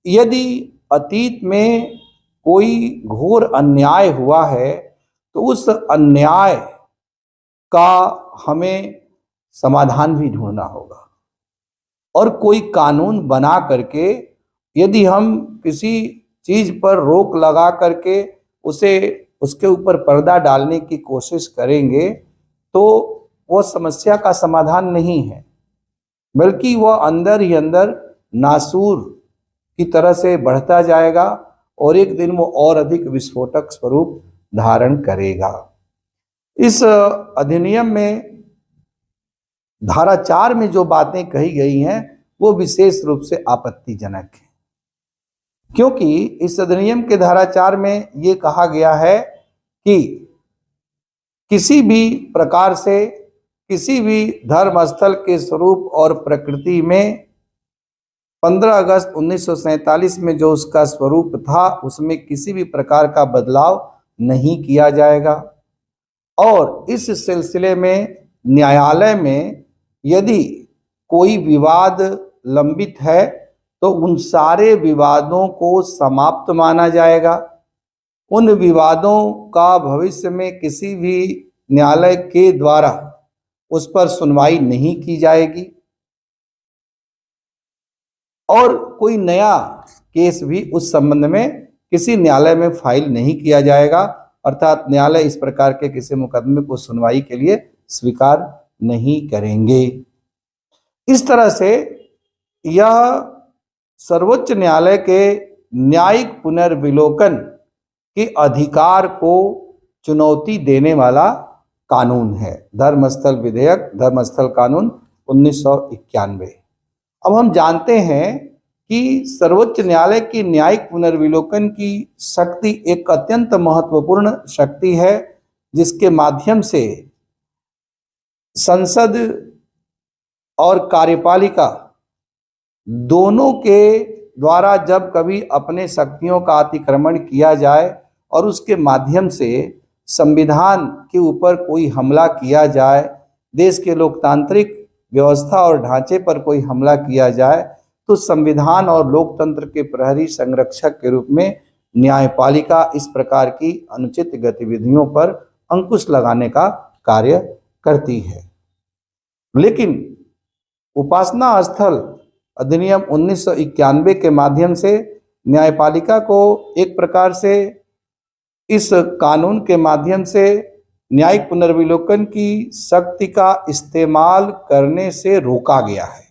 यदि अतीत में कोई घोर अन्याय हुआ है तो उस अन्याय का हमें समाधान भी ढूंढना होगा, और कोई कानून बना करके यदि हम किसी चीज पर रोक लगा करके उसे उसके ऊपर पर्दा डालने की कोशिश करेंगे तो वो समस्या का समाधान नहीं है, बल्कि वह अंदर ही अंदर नासूर की तरह से बढ़ता जाएगा और एक दिन वो और अधिक विस्फोटक स्वरूप धारण करेगा। इस अधिनियम में धारा 4 में जो बातें कही गई हैं वो विशेष रूप से आपत्तिजनक है, क्योंकि इस अधिनियम के धारा 4 में ये कहा गया है कि किसी भी प्रकार से किसी भी धर्म स्थल के स्वरूप और प्रकृति में 15 अगस्त 1947 में जो उसका स्वरूप था उसमें किसी भी प्रकार का बदलाव नहीं किया जाएगा। और इस सिलसिले में न्यायालय में यदि कोई विवाद लंबित है तो उन सारे विवादों को समाप्त माना जाएगा। उन विवादों का भविष्य में किसी भी न्यायालय के द्वारा उस पर सुनवाई नहीं की जाएगी और कोई नया केस भी उस संबंध में किसी न्यायालय में फाइल नहीं किया जाएगा, अर्थात न्यायालय इस प्रकार के किसी मुकदमे को सुनवाई के लिए स्वीकार नहीं करेंगे। इस तरह से यह सर्वोच्च न्यायालय के न्यायिक पुनर्विलोकन के अधिकार को चुनौती देने वाला कानून है, धर्मस्थल विधेयक, धर्मस्थल कानून 1991। अब हम जानते हैं कि सर्वोच्च न्यायालय की न्यायिक पुनर्विलोकन की शक्ति एक अत्यंत महत्वपूर्ण शक्ति है, जिसके माध्यम से संसद और कार्यपालिका दोनों के द्वारा जब कभी अपने शक्तियों का अतिक्रमण किया जाए और उसके माध्यम से संविधान के ऊपर कोई हमला किया जाए, देश के लोकतांत्रिक व्यवस्था और ढांचे पर कोई हमला किया जाए, तो संविधान और लोकतंत्र के प्रहरी संरक्षक के रूप में न्यायपालिका इस प्रकार की अनुचित गतिविधियों पर अंकुश लगाने का कार्य करती है। लेकिन उपासना स्थल अधिनियम 1991 के माध्यम से न्यायपालिका को एक प्रकार से इस कानून के माध्यम से न्यायिक पुनर्विलोकन की शक्ति का इस्तेमाल करने से रोका गया है।